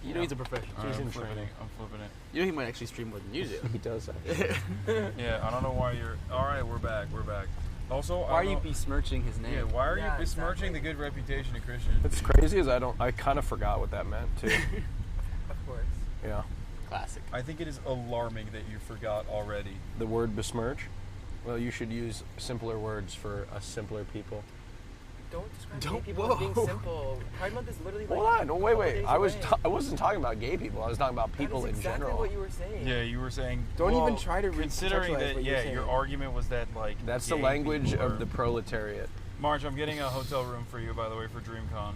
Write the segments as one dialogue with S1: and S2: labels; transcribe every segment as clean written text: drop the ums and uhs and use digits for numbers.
S1: You know he's a professional.
S2: Right, I'm flipping it.
S1: You know he might actually stream more than you do.
S3: He does actually.
S2: Yeah, I don't know why you're... All right, we're back. Also,
S1: Why are you besmirching his name?
S2: Yeah, why are you besmirching the good reputation of Christian?
S3: What's crazy is I kind of forgot what that meant too.
S4: Of course.
S3: Yeah.
S1: Classic.
S2: I think it is alarming that you forgot already.
S3: The word besmirch? Well, you should use simpler words for us simpler people.
S4: Don't describe gay people as being simple. Pride Month is literally like...
S3: Hold on, no, wait. I wasn't talking about gay people. I was talking about people in
S4: exactly
S3: general.
S4: what you were saying.
S2: Yeah, you were saying...
S4: Don't even try to
S2: considering that, your argument was that, like...
S3: That's the language of the proletariat.
S2: Marge, I'm getting a hotel room for you, by the way, for DreamCon.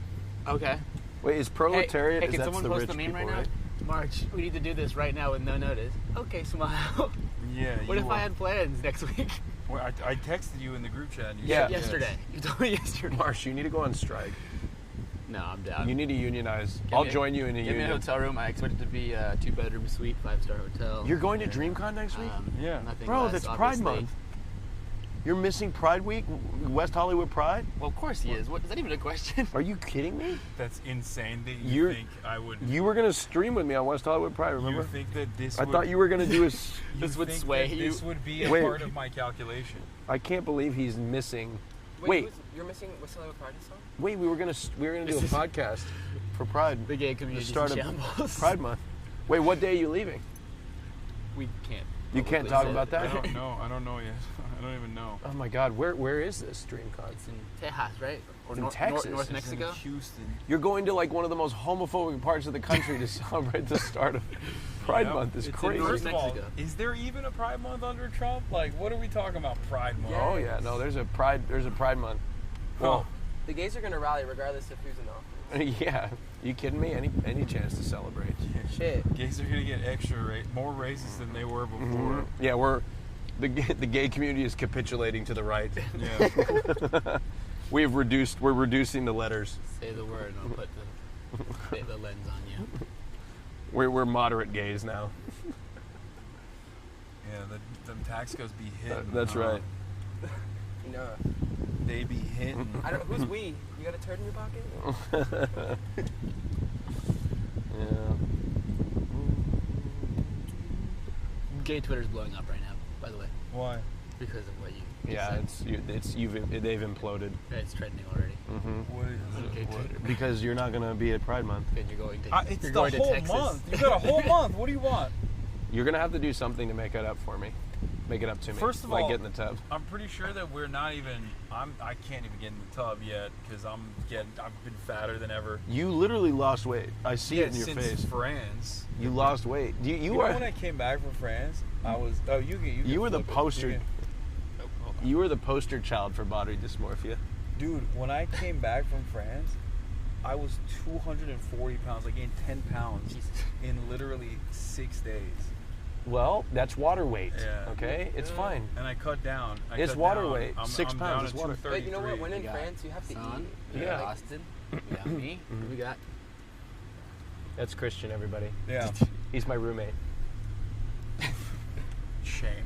S1: Okay.
S3: Wait, is proletariat...
S1: Hey, can
S3: that's
S1: someone
S3: the
S1: post
S3: rich
S1: the meme
S3: people,
S1: right now?
S3: right?
S1: March, we need to do this right now with no notice. Okay, smile.
S2: Yeah,
S1: What if I had plans next week?
S2: Well, I texted you in the group chat. And you
S3: Yeah.
S2: said
S1: Yesterday. You told me yesterday.
S3: Marsh, you need to go on strike.
S1: No, I'm down.
S3: You need to unionize. I'll join you in a
S1: union. Give me a hotel room. I expect it to be a 2-bedroom suite, 5-star hotel.
S3: You're going to DreamCon next week?
S2: Yeah.
S3: Bro,
S1: less,
S3: that's
S1: obviously.
S3: Pride Month. You're missing Pride Week? West Hollywood Pride?
S1: Well, of course he is. What, is that even a question?
S3: Are you kidding me?
S2: That's insane that you think I would...
S3: You were going to stream with me on West Hollywood Pride, remember?
S2: You think that this
S3: I thought you were going to do a...
S1: This would sway you.
S2: This would be a part of my calculation.
S3: I can't believe he's missing...
S4: Wait. You're missing West Hollywood Pride song?
S3: Wait, we were gonna do a podcast for Pride.
S1: The gay community
S3: start of Pride Month. Wait, what day are you leaving?
S1: We can't.
S3: You can't talk about that?
S2: I don't know yet. I don't even know.
S3: Oh my God, where is this DreamCon?
S1: It's in Tejas, right? Or
S3: in Texas.
S1: North Mexico?
S2: It's in Houston.
S3: You're going to like one of the most homophobic parts of the country to celebrate the start of Pride Month. It's crazy.
S2: First of all, is there even a Pride Month under Trump? Like, what are we talking about? Pride Month?
S3: Oh yeah, no, there's a Pride Month. Well,
S4: the gays are gonna rally regardless of who's in office.
S3: Yeah, you kidding me? Any chance to celebrate?
S4: Shit.
S2: Gays are gonna get more racist than they were before.
S3: Mm-hmm. Yeah, the gay community is capitulating to the right.
S2: Yeah.
S3: We're reducing the letters.
S1: Say the word and I'll put the lens on you.
S3: We're moderate gays now.
S2: Yeah, the tax goes be hitting.
S3: That's right.
S4: No.
S2: They be hitting.
S4: Who's we? You got a turd in your pocket?
S3: Yeah.
S1: Gay Twitter's blowing up right now, by the way.
S2: Why?
S1: Because of what you
S3: Yeah,
S1: said.
S3: they've imploded.
S1: Yeah, it's trending already.
S3: Mm-hmm.
S2: What is it?
S3: Because you're not gonna be at Pride Month.
S1: And you're going to
S2: It's
S1: you're
S2: the
S1: going
S2: whole
S1: to Texas.
S2: month. You got a whole month. What do you want?
S3: You're gonna have to do something to make it up for me. Make it up to me.
S2: First of
S3: like
S2: all,
S3: get in the tub.
S2: I'm pretty sure that we're not even. I can't even get in the tub yet because I've been fatter than ever.
S3: You literally lost weight. I see it in your
S2: since
S3: face.
S2: France.
S3: You lost weight. You
S2: know when I came back from France, I was. Oh, you
S3: were the poster. You were the poster child for body dysmorphia.
S2: Dude, when I came back from France, I was 240 pounds. I gained 10 pounds in literally 6 days.
S3: Well, that's water weight.
S2: Yeah.
S3: Okay, it's fine.
S2: And I cut down.
S3: It's water weight. 6
S2: I'm
S3: pounds
S2: down
S3: is water.
S4: But you know what? When in France, you have to
S1: Hasan,
S4: eat.
S1: we got Austin, we got me, who we got?
S3: That's Christian, everybody.
S2: Yeah.
S3: He's my roommate.
S2: Shame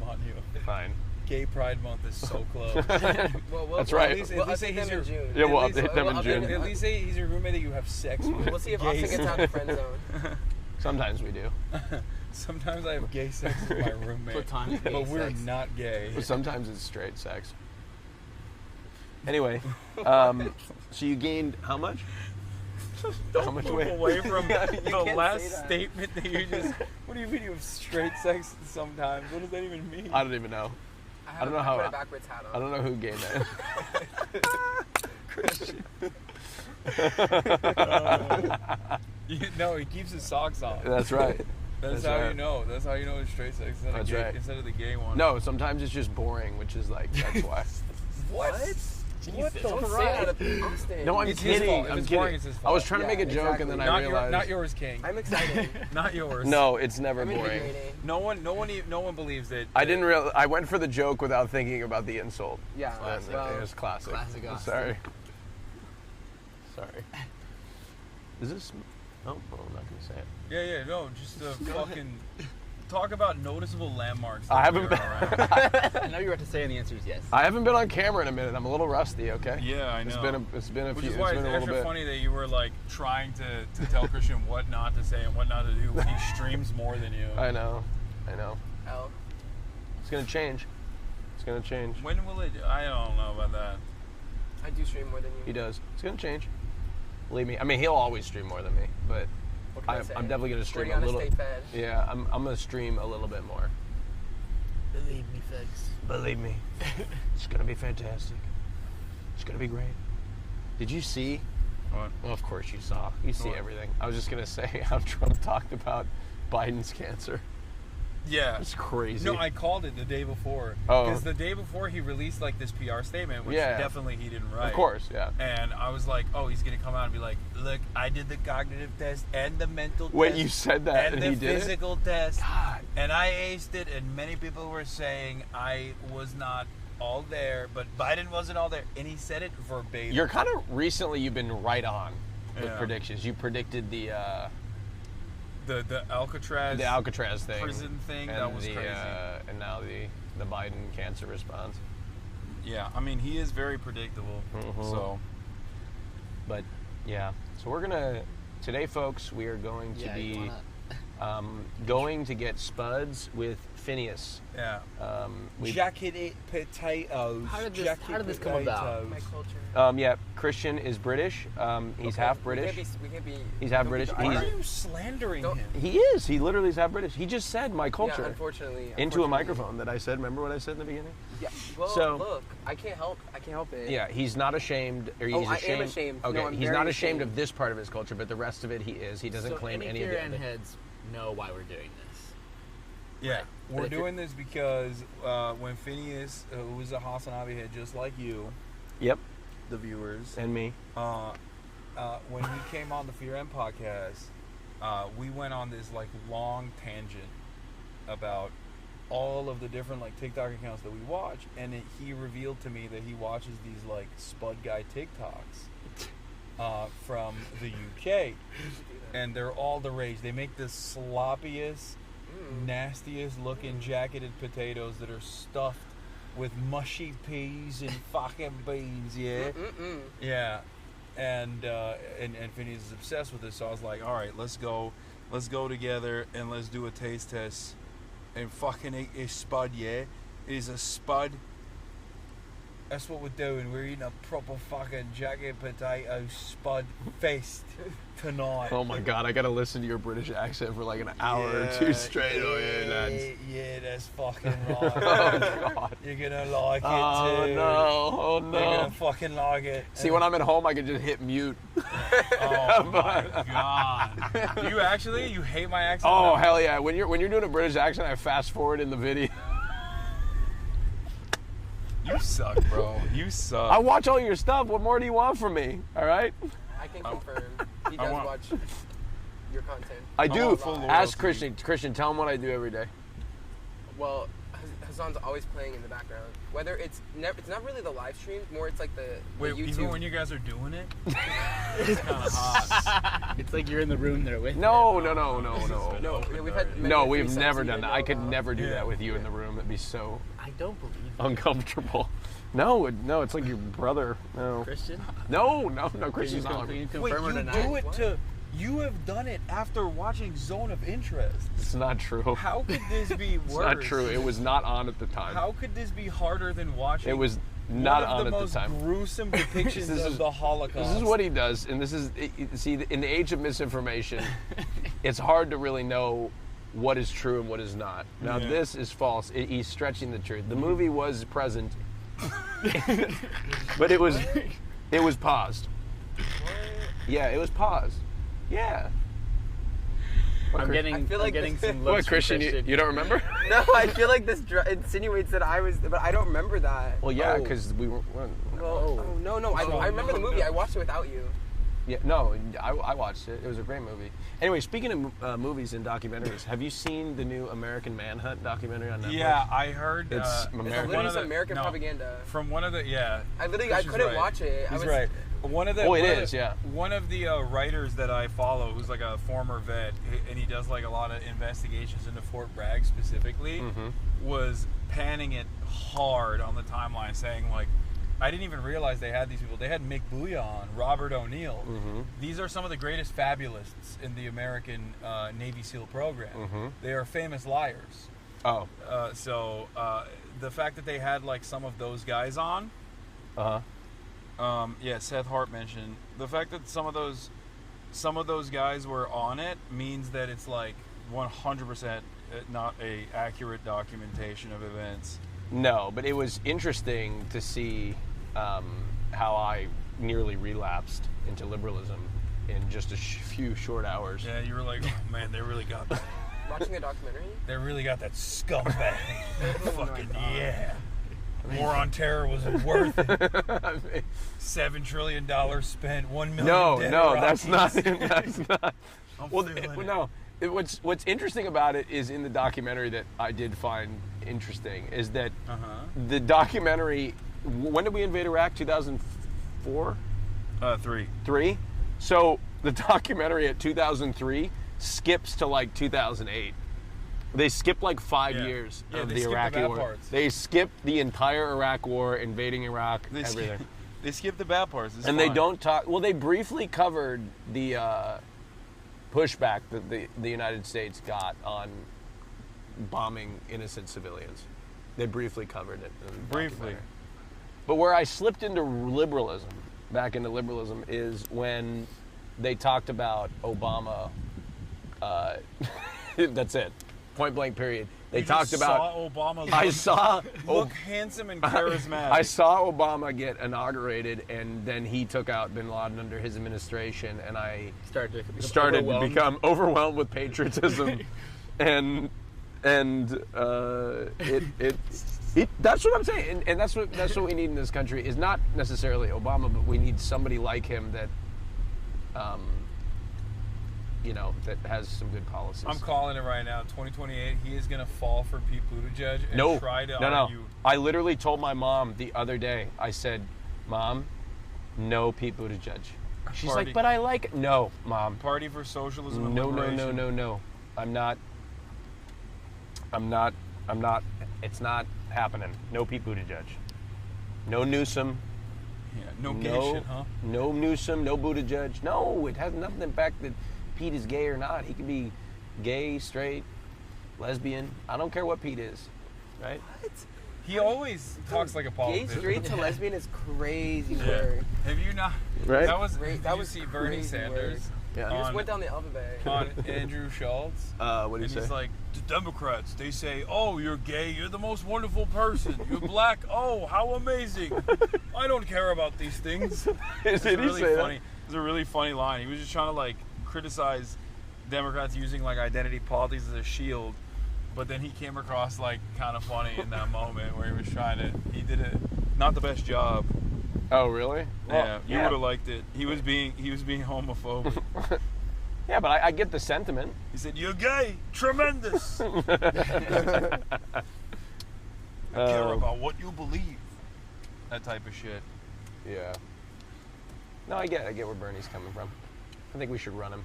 S2: on you.
S3: Fine.
S2: Gay Pride Month is so close.
S3: That's right.
S2: At least say he's your.
S3: Yeah, we'll update them in June.
S2: At least say he's your roommate that you have sex with.
S4: We'll see if Austin gets out of the friend zone.
S3: Sometimes we do.
S2: Sometimes I have gay sex with my roommate,
S1: Platonic gay
S2: but we're
S1: sex.
S2: not gay.
S3: But sometimes it's straight sex. Anyway, so you gained how much? How much weight?
S2: Away from the
S4: can't
S2: last
S4: say that.
S2: statement that you just. What do you mean you have straight sex sometimes? What does that even mean?
S3: I don't even know.
S4: I
S3: don't know how.
S4: put a backwards hat on.
S3: I don't know who gained that.
S2: No, he keeps his socks on.
S3: That's right.
S2: That's how you know. That's how you know it's straight sex instead of the gay one.
S3: No, sometimes it's just boring, which is like that's why.
S2: What? What the
S4: Don't say that to Austin.
S3: No, I'm
S2: It's his
S3: kidding.
S2: fault. If
S3: I'm
S2: it's
S3: kidding.
S2: boring, it's his
S3: I
S2: fault.
S3: was trying to make a joke, and then I realized
S2: not yours, King.
S4: I'm excited.
S2: Not yours.
S3: no, it's never
S4: I'm
S3: boring.
S4: invigorating.
S2: No one believes that.
S3: I didn't realize. I went for the joke without thinking about the insult.
S4: Yeah.
S3: And it was classic.
S1: Classic Austin.
S3: Sorry. Is this? Oh, I'm not gonna say it.
S2: Yeah, no, just fucking. talk about noticeable landmarks.
S3: I haven't been.
S1: I know you were about to say, and the answer is yes.
S3: I haven't been on camera in a minute. I'm a little rusty. Okay.
S2: Yeah, I know.
S3: It's been a
S2: Which
S3: few.
S2: is why
S3: It's
S2: it's
S3: been a little
S2: extra
S3: bit.
S2: funny that you were like trying to tell Christian what not to say and what not to do when he streams more than you.
S3: I know.
S4: L.
S3: It's gonna change. It's gonna change.
S2: When will it? I don't know about that.
S4: I do stream more than you.
S3: He does. It's gonna change. Believe me. I mean, he'll always stream more than me, but
S4: What can I say?
S3: I'm definitely gonna stream
S4: We're
S3: a little.
S4: State fed.
S3: Yeah, I'm gonna stream a little bit more.
S1: Believe me, folks.
S3: Believe me, it's gonna be fantastic. It's gonna be great. Did you see?
S2: What?
S3: Well, of course you saw. You see
S2: What?
S3: everything. I was just gonna say how Trump talked about Biden's cancer.
S2: Yeah.
S3: It's crazy.
S2: No, I called it the day before.
S3: Oh.
S2: Because the day before he released like this PR statement, which
S3: Yeah.
S2: definitely he didn't write.
S3: Of course, yeah.
S2: And I was like, oh, he's gonna come out and be like, look, I did the cognitive test and the mental
S3: Wait,
S2: test.
S3: you said that and
S2: the
S3: he did it?
S2: physical test.
S3: God.
S2: And I aced it, and many people were saying I was not all there, but Biden wasn't all there. And he said it verbatim.
S3: You're kind of recently. You've been right on with
S2: Yeah.
S3: predictions. You predicted the
S2: Alcatraz
S3: thing,
S2: prison thing.
S3: and
S2: That was
S3: the,
S2: crazy.
S3: and now the Biden cancer response.
S2: Yeah, I mean, he is very predictable.
S3: Mhm.
S2: So,
S3: But yeah, so we're gonna today, folks. We are going to be going to get spuds with Phineas.
S2: yeah.
S3: We
S2: Jacketed potatoes.
S1: How did this come about?
S4: My culture.
S3: yeah, Christian is British. He's
S4: Okay,
S3: half British.
S4: We can't be.
S3: He's half
S4: don't be
S3: British.
S2: Why
S3: He's-
S2: are you slandering
S4: Don't-
S2: him?
S3: He is. He literally is half British. He just said my culture
S4: Yeah, unfortunately.
S3: into a microphone that I said. Remember what I said in the beginning?
S4: Yeah. Well,
S3: So-
S4: look, I can't help it.
S3: Yeah, he's not ashamed. Or he's
S4: Oh, I am
S3: ashamed.
S4: ashamed.
S3: Okay,
S4: No, I'm
S3: he's
S4: very
S3: not ashamed
S4: ashamed.
S3: of this part of his culture, but the rest of it he is. He doesn't
S1: So
S3: claim any of
S1: Fear
S3: it.
S1: and heads know why we're doing this.
S2: Yeah,
S4: But
S2: we're
S4: if you're-
S2: doing this because when Phineas, who is a hasanabi head just like you,
S3: Yep,
S2: the viewers,
S3: and me.
S2: when he came on the Fear M podcast, we went on this like long tangent about all of the different like TikTok accounts that we watch, and he revealed to me that he watches these like Spud Guy TikToks from the UK, and they're all the rage. They make the sloppiest, nastiest looking jacketed potatoes that are stuffed with mushy peas and fucking beans. Yeah, yeah. And Phineas is obsessed with this, so I was like, all right, let's go together and let's do a taste test. And fucking eat a spud, yeah? It is a spud. That's what we're doing. We're eating a proper fucking jacket potato spud feast tonight.
S3: Oh my god, I gotta listen to your British accent for like an hour or two straight. Oh yeah, lads.
S2: Yeah, that's fucking right.
S3: Oh god.
S2: You're gonna like it
S3: Oh
S2: too.
S3: no, oh
S2: You're
S3: no.
S2: gonna fucking like it.
S3: See, when I'm at home, I can just hit mute.
S2: Oh my god. You hate my accent?
S3: Oh hell yeah! When you're doing a British accent, I fast forward in the video.
S2: You suck, bro. You suck.
S3: I watch all your stuff. What more do you want from me? All right.
S4: I can confirm. He
S2: I
S4: does
S2: want-
S4: watch your content.
S3: I do.
S2: want full
S3: Ask
S2: loyalty.
S3: Christian. Christian, tell him what I do every day.
S4: Well, Hasan's always playing in the background. Whether it's not really the live stream, more it's like the
S2: Wait,
S4: YouTube.
S2: even when you guys are doing it? It's kind of hot.
S1: It's like you're in the room there with
S3: No,
S1: him.
S3: no.
S4: No, we've had
S3: No,
S4: many
S3: we've
S4: threesomes
S3: never
S4: you
S3: done that.
S4: know
S3: I could
S4: about.
S3: never do
S2: Yeah.
S3: that with you in the room. That'd be so
S1: I don't believe you.
S3: uncomfortable. No, it's like your brother. No,
S1: Christian?
S3: no. Christian's
S1: Can you
S3: not.
S1: confirm
S2: Wait,
S1: or
S2: you
S1: deny?
S2: do it
S4: What?
S2: to... You have done it after watching Zone of Interest.
S3: It's not true.
S2: How could this be worse?
S3: It's not true. It was not on at the time.
S2: How could this be harder than watching
S3: It was not
S2: one
S3: on
S2: of
S3: at
S2: the
S3: the
S2: most
S3: time.
S2: gruesome depictions
S3: This
S2: of
S3: is-
S2: the Holocaust?
S3: This is what he does, and this is see in the age of misinformation, it's hard to really know what is true and what is not. Now
S2: Yeah.
S3: this is false. He's stretching the truth. The movie was present, but it was paused. Yeah, it was paused. Yeah.
S1: I'm
S4: I
S1: getting
S4: feel like
S1: some
S4: this-
S1: looks
S3: What,
S1: from
S3: Christian? You don't remember?
S4: No, I feel like this insinuates that I was, but I don't remember that.
S3: Well, yeah,
S2: Oh.
S3: because we were.
S4: Well, no. I remember the movie. I watched it without you.
S3: Yeah, no, I watched it. It was a great movie. Anyway, speaking of movies and documentaries, have you seen the new American Manhunt documentary on Netflix?
S2: Yeah, I heard.
S3: It's
S4: American propaganda.
S2: From one of the
S4: I couldn't watch it.
S2: He's right. One of the one of the writers that I follow, who's like a former vet, and he does like a lot of investigations into Fort Bragg specifically, was panning it hard on the timeline, saying like, I didn't even realize they had these people. They had Mick Booyah on, Robert O'Neill. These are some of the greatest fabulists in the American Navy SEAL program. They are famous liars.
S3: Oh.
S2: So the fact that they had like some of those guys on. Yeah, Seth Hart mentioned the fact that some of those guys were on it means that it's like 100% not a accurate documentation of events.
S3: No, but it was interesting to see how I nearly relapsed into liberalism in just a few short hours.
S2: Yeah, you were like, oh man, they really got that.
S4: Watching a documentary?
S2: They really got that scumbag. Fucking yeah. War on Terror was worth it. $7 trillion spent, 1 million dead
S3: that's
S2: Rockies.
S3: that's not.
S2: No.
S3: What's interesting about it is in the documentary that I did find interesting is that the documentary. When did we invade Iraq? 2004.
S2: 3.
S3: 3. So the documentary at 2003 skips to like 2008. They skipped like 5 years of the Iraqi war.
S2: Parts.
S3: They skipped the entire Iraq war, invading Iraq, everything.
S2: They skipped the bad parts.
S3: And they don't talk. Well, they briefly covered the pushback that the United States got on bombing innocent civilians. They briefly covered it.
S2: Briefly.
S3: But where I slipped into liberalism, back into liberalism, is when they talked about Obama. That's it. Point blank period. They talked about
S2: Obama.
S3: I saw
S2: look handsome and charismatic.
S3: I saw Obama get inaugurated, and then he took out Bin Laden under his administration, and I started to become overwhelmed with patriotism, and that's what I'm saying, and that's what we need in this country is not necessarily Obama, but we need somebody like him that. That has some good policies.
S2: I'm calling it right now. 2028, he is going to fall for Pete Buttigieg and try to argue.
S3: I literally told my mom the other day, I said, Mom, no Pete Buttigieg. She's like, but I like it. No, Mom.
S2: Party for Socialism and
S3: No. I'm not. It's not happening. No Pete Buttigieg. No Newsom.
S2: Yeah, no gay shit, huh?
S3: No Newsom, no Buttigieg. No, it has nothing in fact that Pete is gay or not. He could be gay, straight, lesbian. I don't care what Pete is, right?
S4: What?
S2: He always talks like a politician.
S4: Gay, straight to lesbian is crazy word.
S2: Have you not?
S3: Right?
S2: That was see Bernie Sanders.
S3: Yeah.
S4: He just went down the alphabet.
S2: On Andrew Schultz.
S3: What did he say?
S2: He's like, the Democrats, they say, oh, you're gay, you're the most wonderful person. You're black, oh, how amazing. I don't care about these things.
S3: Did he say that?
S2: It's a really funny line. He was just trying to like criticize Democrats using like identity politics as a shield, but then he came across like kind of funny in that moment where he did it not the best job.
S3: Oh really?
S2: Yeah, you would have liked it. He was being homophobic.
S3: Yeah, but I get the sentiment.
S2: He said, "You're gay, tremendous." I care about what you believe. That type of shit.
S3: Yeah. No, I get where Bernie's coming from. I think we should run him.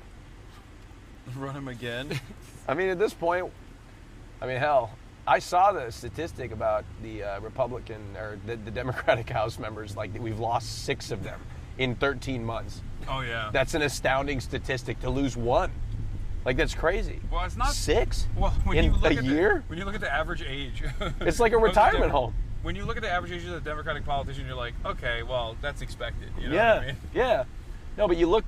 S2: Run him again?
S3: I mean, at this point, hell, I saw the statistic about the Republican or the Democratic House members. Like, we've lost 6 of them in 13 months.
S2: Oh, yeah.
S3: That's an astounding statistic to lose 1. Like, that's crazy.
S2: Well, it's not
S3: 6
S2: well, when
S3: in
S2: you look
S3: a
S2: at
S3: year.
S2: When you look at the average age,
S3: it's like a retirement home.
S2: When you look at the average age of the Democratic politician, you're like, okay, well, that's expected. You know
S3: yeah,
S2: what I mean?
S3: Yeah. No, but you look.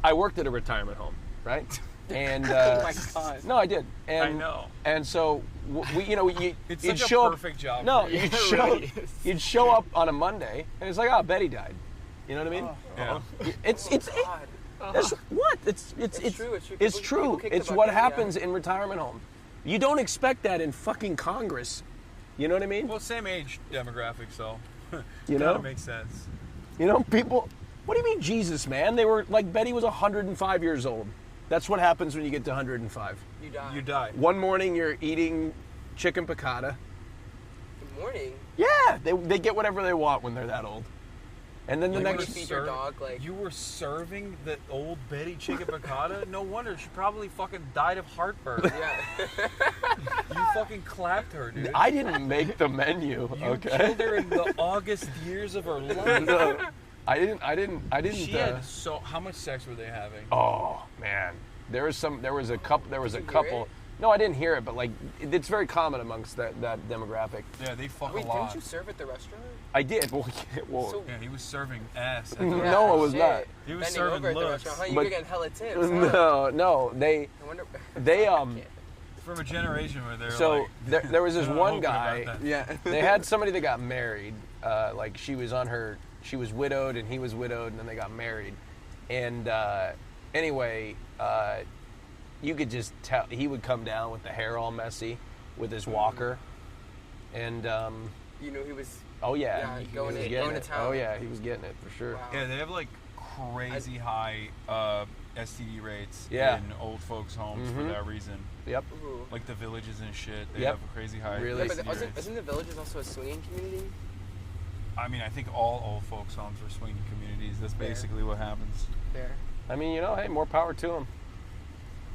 S3: I worked at a retirement home, right? And
S4: oh my God.
S3: No, I did. And,
S2: I know.
S3: And so
S2: it's
S3: you'd
S2: such
S3: show
S2: a perfect job.
S3: No,
S2: for you.
S3: you'd show up on a Monday, and it's like, oh, Betty died. You know what I mean?
S2: Yeah.
S3: It's what? It's
S4: true.
S3: It's true. It's what happens in retirement homes. You don't expect that in fucking Congress. You know what I mean?
S2: Well, same age demographic, so
S3: you know,
S2: that makes sense.
S3: You know, people. What do you mean Jesus, man? They were like Betty was 105 years old. That's what happens when you get to 105.
S4: You die.
S2: You die.
S3: One morning you're eating chicken piccata.
S4: Good morning.
S3: Yeah, they get whatever they want when they're that old. And then the
S4: You
S3: next
S4: feed your dog like.
S2: You were serving the old Betty chicken piccata? No wonder. She probably fucking died of heartburn.
S4: Yeah.
S2: You fucking clapped her, dude.
S3: I didn't make the menu.
S2: You
S3: Okay.
S2: killed her in the August years of her life.
S3: No, I didn't.
S2: She had so. How much sex were they having?
S3: Oh man, there was a couple.
S4: Did you hear
S3: couple.
S4: it?
S3: No, I didn't hear it, but like it's very common amongst that demographic.
S2: Yeah, they fuck
S4: Wait,
S2: a lot.
S4: didn't you serve at the restaurant?
S3: I did. Well,
S4: So-
S2: Yeah, he was serving ass. At the
S3: No,
S2: restaurant.
S3: I was not.
S2: He was
S4: Bending
S2: serving
S4: over at the
S2: looks.
S4: restaurant. Huh? You
S3: But-
S4: were getting hella tips. Huh?
S3: no, they
S4: I wonder.
S2: From a generation where they're
S3: so
S2: like,
S3: there was this
S2: they're not
S3: one
S2: open
S3: guy.
S2: about that.
S4: Yeah.
S3: They had somebody that got married. Like she was widowed and he was widowed, and then they got married. And anyway, you could just tell he would come down with the hair all messy, with his walker, and
S4: You knew he was.
S3: oh yeah,
S4: Yeah,
S3: he
S4: going
S3: was
S4: to-
S3: getting
S4: going
S3: it.
S4: to town.
S3: Oh yeah, he was getting it for sure.
S4: Wow.
S2: Yeah, they have like crazy high STD rates
S3: Yeah.
S2: in old folks' homes for
S3: Mhm.
S2: that reason.
S3: Yep.
S4: Ooh.
S2: Like the villages and shit, they
S3: Yep.
S2: have crazy high
S3: Really?
S4: Yeah,
S2: STD
S4: but
S2: rates.
S4: isn't the Villages also a swinging community?
S2: I mean, I think all old folks' homes are swinging communities. That's
S4: Fair.
S2: basically what happens.
S4: There.
S3: I mean, hey, more power to him.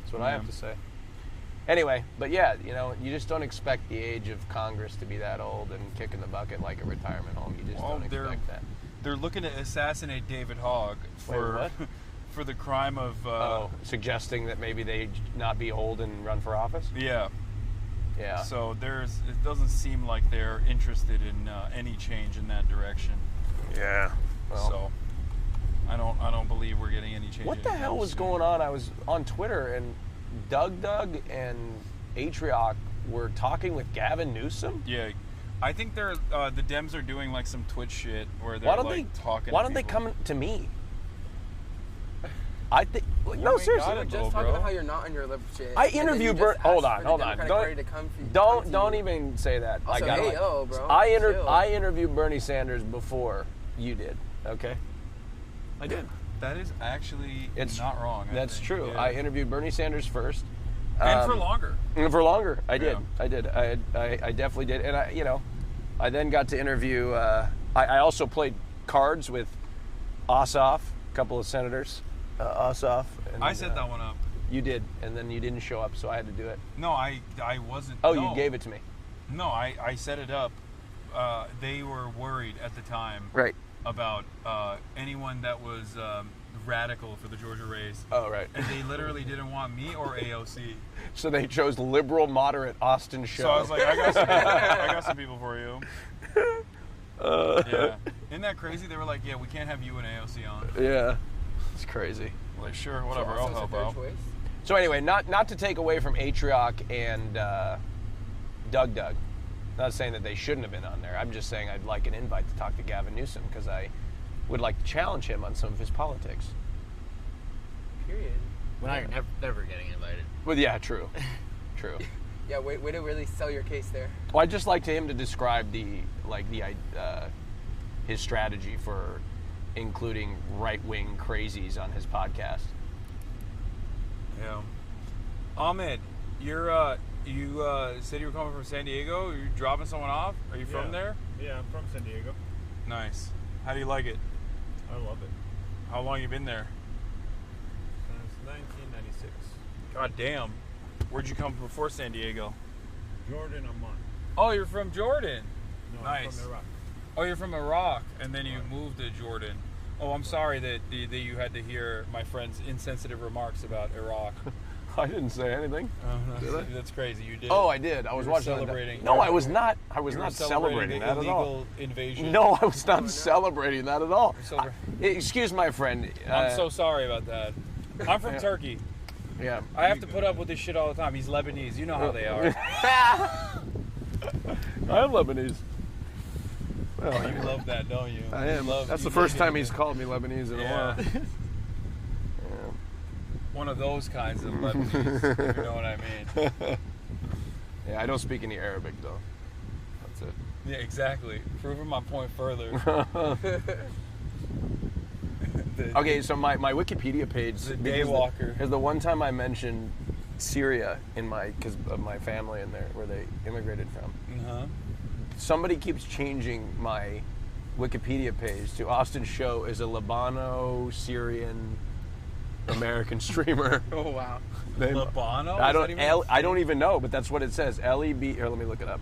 S3: That's what I
S2: Yeah.
S3: have to say. Anyway, but yeah, you just don't expect the age of Congress to be that old and kicking the bucket like a retirement home. You just
S2: Well,
S3: don't
S2: they're-
S3: expect that.
S2: They're looking to assassinate David Hogg for
S3: what?
S2: for the crime of
S3: Suggesting that maybe they not be old and run for office?
S2: yeah.
S3: Yeah.
S2: So it doesn't seem like they're interested in any change in that direction.
S3: Yeah. Well,
S2: So I don't believe we're getting any change.
S3: what the hell was going on? I was on Twitter and Doug and Atrioc were talking with Gavin Newsom.
S2: Yeah, I think they're the Dems are doing like some Twitch shit where they're
S3: Why don't
S2: like talking.
S3: Why
S2: to
S3: don't they
S2: people.
S3: come to me? I think no,
S2: ain't got
S3: seriously.
S2: it,
S4: We're just
S2: though,
S4: talking
S2: bro.
S4: about how you're not on your lip shit.
S3: I
S4: and then
S3: interviewed
S4: you
S3: Bert.
S4: just
S3: Hold
S4: ask
S3: on,
S4: for
S3: hold
S4: the
S3: on.
S4: Democratic
S3: Don't
S4: Party to come to
S3: don't
S4: you.
S3: even say that.
S4: Also,
S3: I got
S4: hey,
S3: it.
S4: yo, bro. Chill.
S3: I interviewed Bernie Sanders before you did. Okay. I did.
S2: That is actually
S3: It's
S2: not wrong. I
S3: That's
S2: think.
S3: true.
S2: Yeah.
S3: I interviewed Bernie Sanders first.
S2: and for
S3: Um,
S2: longer.
S3: And for longer, I did.
S2: Yeah.
S3: I did. I definitely did. And I then got to interview. I also played cards with Ossoff, a couple of senators. Ossoff. And,
S2: I set that one up.
S3: You did, and then you didn't show up, so I had to do it.
S2: No, I wasn't.
S3: Oh,
S2: no.
S3: you gave it to me.
S2: No, I set it up. They were worried at the time
S3: Right.
S2: about anyone that was radical for the Georgia race.
S3: Oh, right.
S2: And they literally didn't want me or AOC.
S3: So they chose liberal, moderate AustinShow.
S2: So I was like, I got some people for you. Yeah. Isn't that crazy? They were like, yeah, we can't have you and AOC on.
S3: yeah, it's crazy.
S2: Like, sure, whatever,
S4: So
S2: I'll
S4: Austin's
S2: help
S4: a fair
S2: out.
S4: choice.
S3: So anyway, not to take away from Atrioc and Doug. Not saying that they shouldn't have been on there. I'm just saying I'd like an invite to talk to Gavin Newsom because I would like to challenge him on some of his politics.
S4: Period.
S1: Well, now you're never getting invited.
S3: Well, yeah, true. True.
S4: Yeah, way to really sell your case there.
S3: Well, I'd just like to him to describe his strategy for including right-wing crazies on his podcast.
S2: Yeah. Ahmed, you said you were coming from San Diego. Are you dropping someone off? Are you from there?
S5: Yeah, I'm from San Diego.
S2: Nice. How do you like it?
S5: I love it.
S2: How long you been there?
S5: Since 1996.
S2: God damn. Where'd you come before San Diego?
S5: Jordan, Amman.
S2: Oh, you're from Jordan.
S5: No, I'm
S2: Nice.
S5: from Iraq.
S2: Oh, you're from Iraq, and then you moved to Jordan. Oh, I'm sorry that you had to hear my friend's insensitive remarks about Iraq.
S3: I didn't say anything. Did I?
S2: That's crazy. You did.
S3: Oh, I did. I was
S2: were
S3: watching.
S2: celebrating.
S3: No, I was not. I was
S2: You were
S3: not celebrating
S2: the
S3: that at all.
S2: illegal invasion.
S3: No, I was not celebrating that at all.
S2: Celebra-
S3: Excuse my friend.
S2: I'm so sorry about that. I'm from Turkey.
S3: Yeah.
S2: I have to put up with this shit all the time. He's Lebanese. You know how they are.
S3: I'm Lebanese. Well,
S2: You love that, don't you?
S3: I am.
S2: You love-
S3: That's
S2: you
S3: the first
S2: love
S3: time
S2: it.
S3: he's called me Lebanese in a
S2: Yeah.
S3: while.
S2: One of those kinds of Lebanese, if you know what I mean.
S3: Yeah, I don't speak any Arabic though. That's it.
S2: Yeah, exactly. Proving my point further.
S3: Okay, so my Wikipedia page,
S2: The daywalker.
S3: because the one time I mentioned Syria because of my family and where they immigrated from.
S2: Uh-huh.
S3: Somebody keeps changing my Wikipedia page to AustinShow is a Lebanese-Syrian American streamer.
S4: Oh wow.
S2: Labano?
S3: I don't even know, but that's what it says. LEB. Here, let me look it up.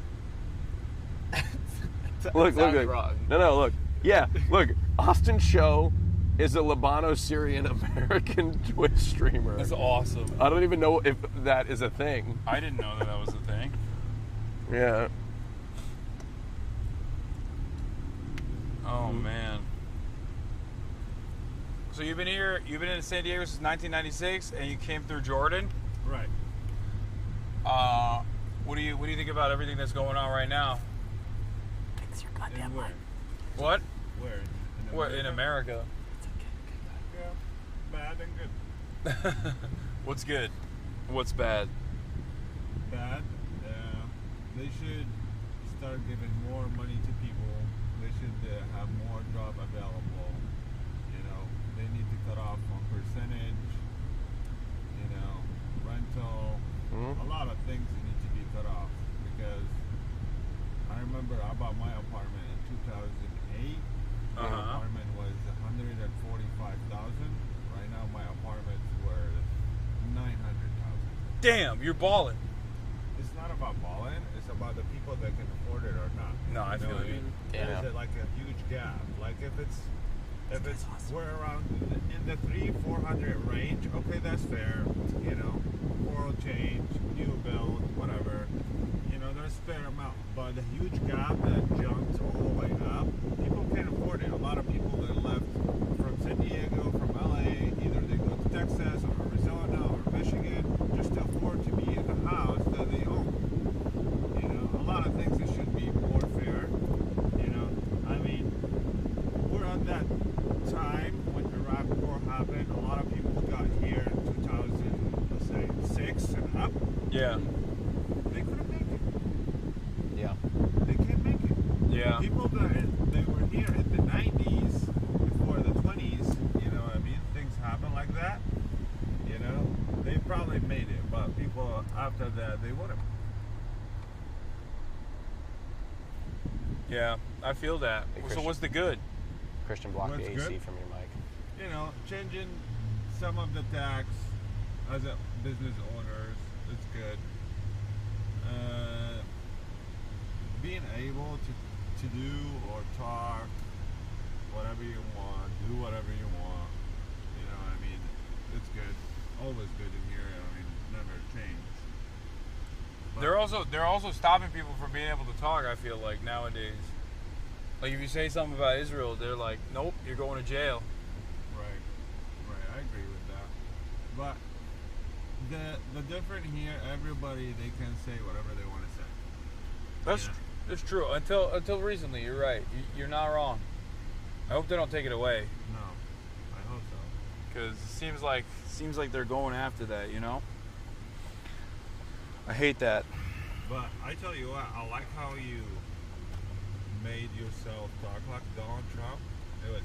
S3: Look.
S1: wrong.
S3: No, look. Yeah, look. AustinShow is a Lebanese-Syrian American Twitch streamer.
S2: That's awesome.
S3: I don't even know if that is a thing.
S2: I didn't know that was a thing.
S3: Yeah.
S2: Oh man. So you've been in San Diego since 1996, and you came through Jordan.
S5: Right.
S2: What do you think about everything that's going on right now?
S5: And where?
S2: What?
S5: Where?
S2: What in America?
S5: Yeah. Bad and good.
S2: What's good? What's bad?
S5: Bad. They should start giving more money to people. They should have more job available. You know, they need to cut off on percentage. You know, rental. A lot of things need to be cut off because I remember I bought my apartment in 2008. My apartment was $145,000. Right now, my apartment's worth $900,000.
S2: Damn, you're balling.
S5: It's not about balling. It's about the people that can afford it or not.
S2: No, I feel
S5: what
S2: you.
S3: Yeah.
S5: There's like a huge gap. Like if it's we're around in the 300-400 range, okay, that's fair. You know, oil change, new build, whatever. You know, there's a fair amount. But the huge gap that jumps all the way up, people can't afford it. A lot of people that left from San Diego, from LA, either they go to Texas or Arizona or Michigan just to afford to be in the house that they own. You know, a lot of things that should be more fair. You know, I mean, we're at that time when Iraq War happened. A lot of people got here in 2006 and up.
S2: Yeah.
S5: They couldn't make it.
S3: Yeah.
S5: They can't make it.
S2: Yeah.
S5: People that they were here in the 90s, before the 20s, you know what I mean? Things happen like that. You know, they probably made it, but people after that, they wouldn't.
S2: Yeah, I feel that.
S3: Hey,
S2: So
S3: Christian.
S2: what's the good?
S3: Christian, block
S5: What's
S3: the AC
S5: good?
S3: from your mic.
S5: You know, changing some of the tax as a business owners, it's good. Being able to do or talk whatever you want, do whatever you want, you know what I mean? It's good. Always good in here. I mean, never change. But
S2: They're also stopping people from being able to talk. I feel like nowadays, like if you say something about Israel, they're like, "Nope, you're going to jail."
S5: Right. I agree with that. But the different here, everybody they can say whatever they want to say.
S2: That's true. Until recently, you're right. You're not wrong. I hope they don't take it away,
S5: No, I hope so.
S2: because it seems like they're going after that. You know. I hate that.
S5: But I tell you what, I like how you made yourself talk like Donald Trump. It was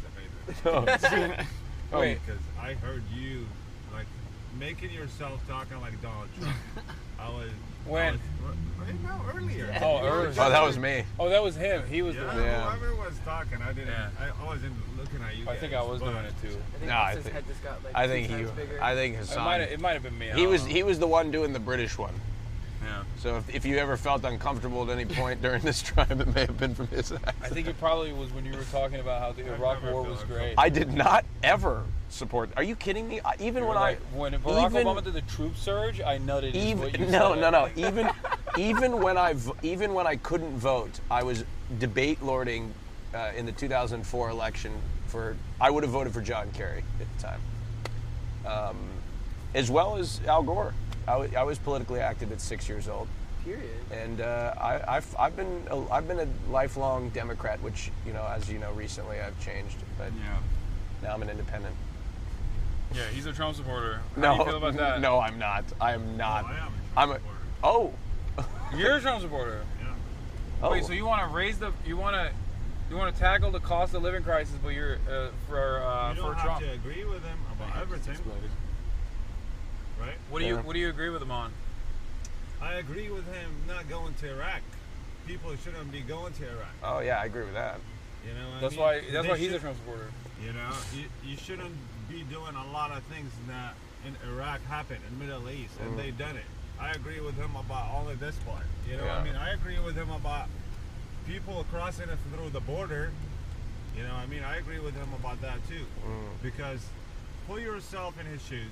S5: amazing.
S2: Wait.
S5: Because I heard you like making yourself talking like Donald Trump.
S2: When?
S5: Earlier.
S2: Oh, earlier.
S3: Oh, that was me.
S2: Oh, that was him. He was
S5: Yeah,
S2: doing it.
S3: Yeah.
S5: whoever was talking, I didn't.
S2: Yeah.
S5: I wasn't looking at you.
S2: I think
S5: guys,
S2: I was
S5: but
S2: doing it too.
S4: I think
S3: No, I
S4: Austin's
S3: think-
S4: head just got like
S3: I
S4: 2
S3: think
S4: times bigger.
S3: Hasan.
S2: It might have been me. I
S3: He
S2: don't
S3: was
S2: know.
S3: he was the one doing the British one.
S2: Yeah.
S3: So if you ever felt uncomfortable at any point during this time, it may have been from his accent.
S2: I think it probably was when you were talking about how the Iraq
S5: never
S2: War
S5: felt
S2: was
S5: like
S2: great.
S3: I did not ever support. Are you kidding me? Even when
S2: When Barack
S3: even-
S2: Obama did the troop surge, I nutted. is what you
S3: even
S2: said.
S3: even when I couldn't vote, I was debate lording in the 2004 election for. I would have voted for John Kerry at the time, as well as Al Gore. I was politically active at 6 years old.
S4: Period.
S3: And I've been a lifelong Democrat, which as you know, recently I've changed, but
S2: Yeah.
S3: now I'm an independent.
S2: Yeah, he's a Trump supporter. How
S3: No,
S2: do you feel about that?
S3: no, I'm not. I am not.
S5: I am.
S3: I'm a. Oh.
S2: You're a Trump supporter.
S5: Yeah.
S3: Oh.
S2: Wait, so you want to You want to tackle the cost of living crisis, but you're for
S5: You don't have
S2: Trump.
S5: to agree with him about everything, right?
S2: What do you agree with him on?
S5: I agree with him not going to Iraq. People shouldn't be going to Iraq.
S3: Oh yeah, I agree with that.
S5: You know,
S2: That's
S5: I mean,
S2: why
S5: they
S2: he's a
S5: should-
S2: Trump supporter.
S5: You know, you shouldn't be doing a lot of things that in Iraq happened in Middle East, and they done it. I agree with him about only this part. You know,
S3: Yeah.
S5: I mean, I agree with him about people crossing it through the border. You know, I mean, I agree with him about that too, because put yourself in his shoes,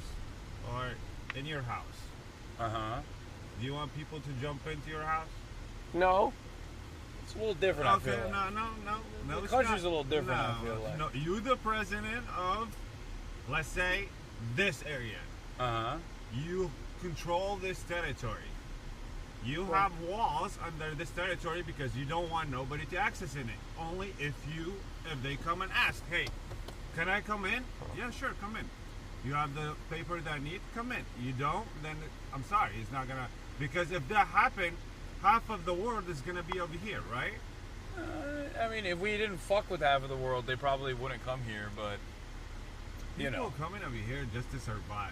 S5: or in your house. Do you want people to jump into your house?
S3: No.
S2: It's a little different. I feel like.
S5: No.
S2: The
S5: it's
S2: country's
S5: not.
S2: a little different, I
S5: No,
S2: feel like.
S5: No, you the president of, let's say, this area. You control this territory. You have walls under this territory because you don't want nobody to access in it. Only if they come and ask, hey, can I come in? Yeah, sure, come in. You have the paper that I need, come in. You don't, then I'm sorry, it's not gonna, because if that happened, half of the world is gonna be over here, right?
S2: I mean, if we didn't fuck with half of the world, they probably wouldn't come here. But
S5: People coming over here just to survive.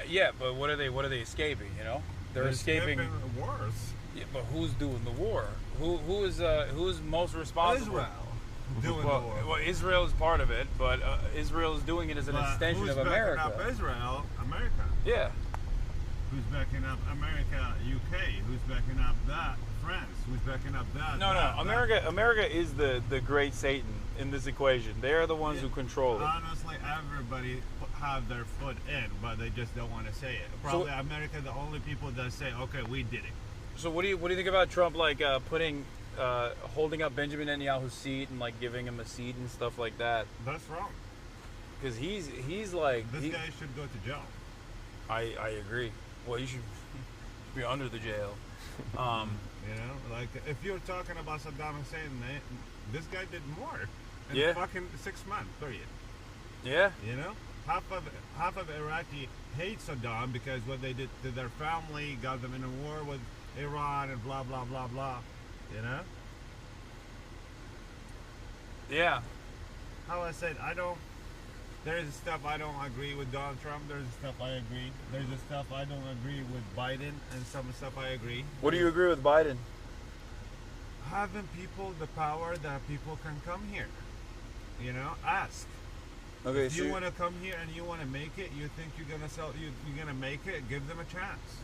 S2: yeah. But what are they escaping? You know, they're escaping.
S5: Worse.
S2: Yeah, but who's doing the war? Who's most responsible?
S5: Israel doing
S2: Well,
S5: the war.
S2: well, Israel is part of it, but Israel is doing it as an
S5: But
S2: extension
S5: who's
S2: of America.
S5: backing up Israel? America.
S2: Yeah.
S5: Who's backing up America? UK. Who's backing up that? France. Who's backing up that?
S2: No,
S5: that,
S2: no.
S5: that?
S2: America is the great Satan in this equation. They are the ones who control it.
S5: Honestly, everybody have their foot in, but they just don't want to say it. Probably America, the only people that say, "Okay, we did it."
S2: So what do you think about Trump holding up Benjamin Netanyahu's seat and like giving him a seat and stuff like that?
S5: That's wrong.
S2: Because he's like
S5: This guy should go to jail.
S2: I agree. Well, you should be under the jail.
S5: You know, like if you're talking about Saddam Hussein, this guy did more in
S2: Yeah.
S5: fucking 6 months. Period.
S2: Yeah.
S5: You know, half of Iraqi hate Saddam because what they did to their family, got them in a war with Iran and blah blah blah blah. You know.
S2: Yeah.
S5: How I said, there's stuff I don't agree with Donald Trump. There's stuff I agree. There's stuff I don't agree with Biden, and some stuff I agree.
S2: What do you agree with Biden?
S5: Having people the power that people can come here. You know, ask.
S2: Okay,
S5: If you want to come here and you want to make it, you think you're gonna you're gonna make it. Give them a chance.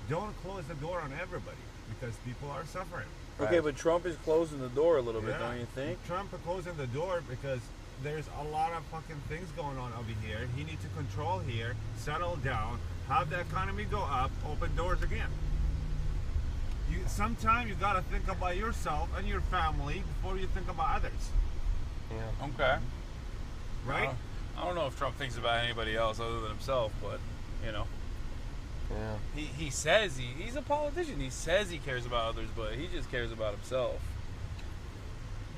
S5: Don't close the door on everybody because people are suffering.
S2: Okay, but Trump is closing the door a little bit,
S5: Yeah.
S2: don't you think?
S5: Trump is closing the door because there's a lot of fucking things going on over here. He needs to control here, settle down, have the economy go up, open doors again. Sometimes you gotta think about yourself and your family before you think about others,
S3: Yeah.
S2: Okay.
S5: right?
S2: I don't know if Trump thinks about anybody else other than himself, but you know,
S3: Yeah.
S2: he says he's a politician. He says he cares about others, but he just cares about himself.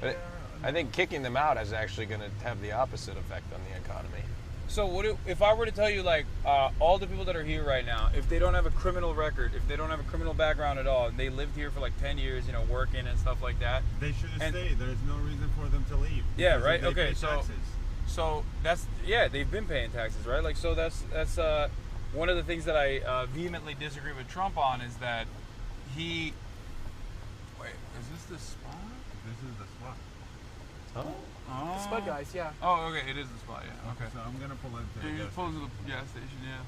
S3: But I think kicking them out is actually going to have the opposite effect on the economy.
S2: So if I were to tell you, like, all the people that are here right now, if they don't have a criminal record, if they don't have a criminal background at all, and they lived here for like 10 years, you know, working and stuff like that.
S5: They should
S2: And-
S5: stay. There's no reason for them to leave.
S2: Yeah,
S5: because
S2: right?
S5: they
S2: Okay,
S5: pay
S2: so-
S5: taxes.
S2: So they've been paying taxes, right? Like, so that's one of the things that I vehemently disagree with Trump on is that wait, is this the spot?
S5: This is the spot.
S3: Oh.
S2: Oh.
S4: The Spud guys, yeah.
S2: Oh, okay, it is the spot, yeah. Okay.
S5: So I'm gonna pull into
S2: Yeah,
S5: the
S2: you
S5: gas
S2: close to
S5: station.
S2: the gas station, yeah.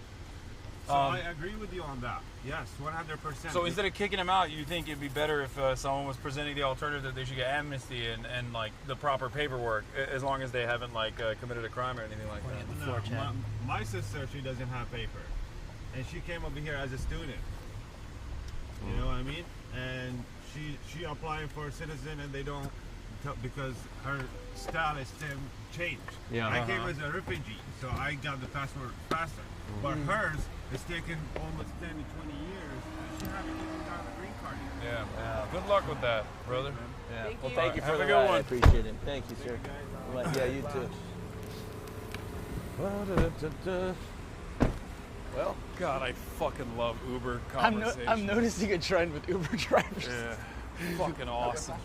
S5: So I agree with you on that. Yes, 100%.
S2: So instead of kicking him out, you think it'd be better if someone was presenting the alternative that they should get amnesty and like the proper paperwork, as long as they haven't like committed a crime or anything like that.
S5: No, my sister, she doesn't have paper, and she came over here as a student. You know what I mean? And she applying for a citizen, and they don't because her status changed.
S3: Yeah.
S5: I came as a refugee, so I got the passport faster. But hers is taking almost 10 to 20 years. She haven't even got a green card yet.
S2: Yeah. Good luck with that, brother.
S3: Yeah.
S4: Thank
S3: Well,
S4: you.
S3: thank you for
S2: Have
S3: the
S2: a good
S3: ride.
S2: one.
S3: I appreciate it. Thank you, sir. Yeah, you too. Well,
S2: God, I fucking love Uber
S1: I'm
S2: conversations.
S1: noticing a trend with Uber drivers.
S2: Yeah. Fucking awesome.